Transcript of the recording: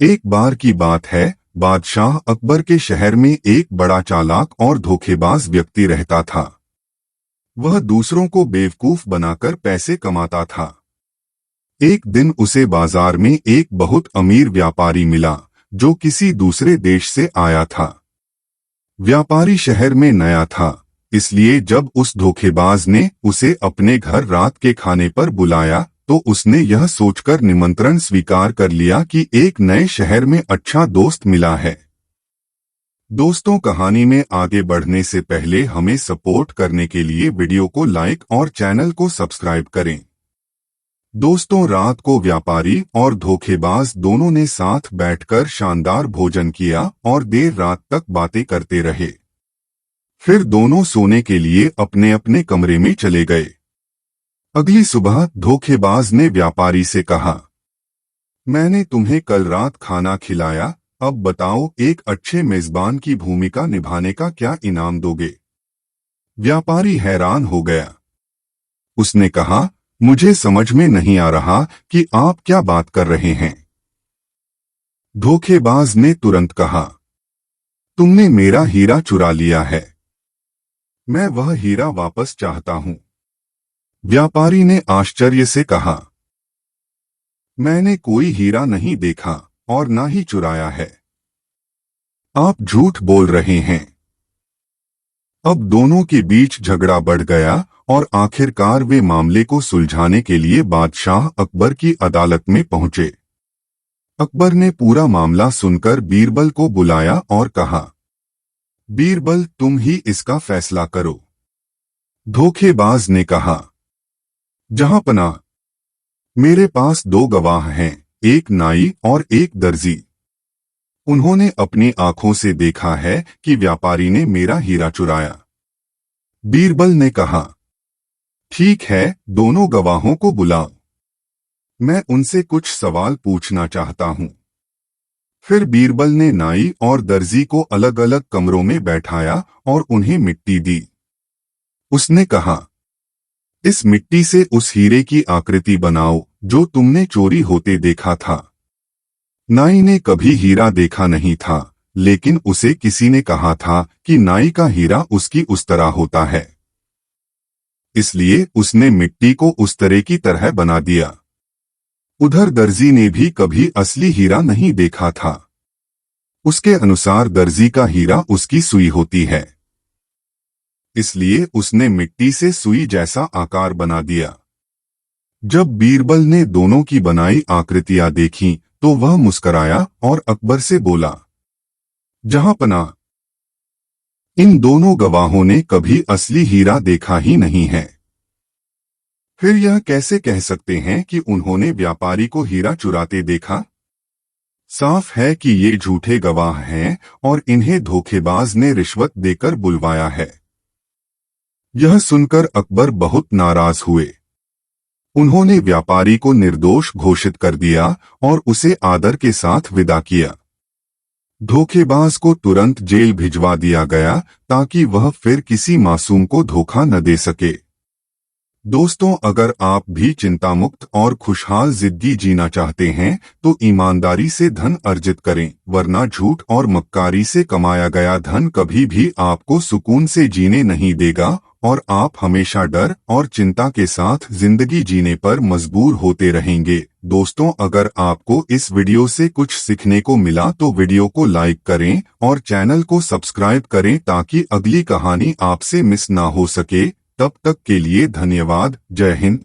एक बार की बात है, बादशाह अकबर के शहर में एक बड़ा चालाक और धोखेबाज व्यक्ति रहता था। वह दूसरों को बेवकूफ बनाकर पैसे कमाता था। एक दिन उसे बाजार में एक बहुत अमीर व्यापारी मिला, जो किसी दूसरे देश से आया था। व्यापारी शहर में नया था, इसलिए जब उस धोखेबाज ने उसे अपने घर रात के खाने पर बुलाया तो उसने यह सोचकर निमंत्रण स्वीकार कर लिया कि एक नए शहर में अच्छा दोस्त मिला है। दोस्तों, कहानी में आगे बढ़ने से पहले हमें सपोर्ट करने के लिए वीडियो को लाइक और चैनल को सब्सक्राइब करें। दोस्तों, रात को व्यापारी और धोखेबाज दोनों ने साथ बैठकर शानदार भोजन किया और देर रात तक बातें करते रहे। फिर दोनों सोने के लिए अपने अपने कमरे में चले गए। अगली सुबह धोखेबाज ने व्यापारी से कहा, मैंने तुम्हें कल रात खाना खिलाया, अब बताओ एक अच्छे मेजबान की भूमिका निभाने का क्या इनाम दोगे? व्यापारी हैरान हो गया। उसने कहा, मुझे समझ में नहीं आ रहा कि आप क्या बात कर रहे हैं। धोखेबाज ने तुरंत कहा, तुमने मेरा हीरा चुरा लिया है। मैं वह हीरा वापस चाहता हूं। व्यापारी ने आश्चर्य से कहा, मैंने कोई हीरा नहीं देखा और ना ही चुराया है। आप झूठ बोल रहे हैं। अब दोनों के बीच झगड़ा बढ़ गया और आखिरकार वे मामले को सुलझाने के लिए बादशाह अकबर की अदालत में पहुंचे। अकबर ने पूरा मामला सुनकर बीरबल को बुलाया और कहा, बीरबल, तुम ही इसका फैसला करो। धोखेबाज ने कहा, जहांपना, मेरे पास दो गवाह हैं, एक नाई और एक दर्जी। उन्होंने अपनी आंखों से देखा है कि व्यापारी ने मेरा हीरा चुराया। बीरबल ने कहा, ठीक है, दोनों गवाहों को बुलाओ। मैं उनसे कुछ सवाल पूछना चाहता हूं। फिर बीरबल ने नाई और दर्जी को अलग अलग कमरों में बैठाया और उन्हें मिट्टी दी। उसने कहा, इस मिट्टी से उस हीरे की आकृति बनाओ जो तुमने चोरी होते देखा था। नाई ने कभी हीरा देखा नहीं था, लेकिन उसे किसी ने कहा था कि नाई का हीरा उसकी उस तरह होता है, इसलिए उसने मिट्टी को उस तरह की तरह बना दिया। उधर दर्जी ने भी कभी असली हीरा नहीं देखा था। उसके अनुसार दर्जी का हीरा उसकी सुई होती है, इसलिए उसने मिट्टी से सुई जैसा आकार बना दिया। जब बीरबल ने दोनों की बनाई आकृतियां देखीं, तो वह मुस्कराया और अकबर से बोला, जहांपना, इन दोनों गवाहों ने कभी असली हीरा देखा ही नहीं है। फिर यह कैसे कह सकते हैं कि उन्होंने व्यापारी को हीरा चुराते देखा? साफ है कि ये झूठे गवाह हैं और इन्हें धोखेबाज ने रिश्वत देकर बुलवाया है। यह सुनकर अकबर बहुत नाराज हुए। उन्होंने व्यापारी को निर्दोष घोषित कर दिया और उसे आदर के साथ विदा किया। धोखेबाज को तुरंत जेल भिजवा दिया गया ताकि वह फिर किसी मासूम को धोखा न दे सके। दोस्तों, अगर आप भी चिंतामुक्त और खुशहाल जिंदगी जीना चाहते हैं तो ईमानदारी से धन अर्जित करें, वरना झूठ और मक्कारी से कमाया गया धन कभी भी आपको सुकून से जीने नहीं देगा और आप हमेशा डर और चिंता के साथ जिंदगी जीने पर मजबूर होते रहेंगे। दोस्तों, अगर आपको इस वीडियो से कुछ सीखने को मिला तो वीडियो को लाइक करें और चैनल को सब्सक्राइब करें ताकि अगली कहानी आपसे मिस ना हो सके। तब तक के लिए धन्यवाद। जय हिंद।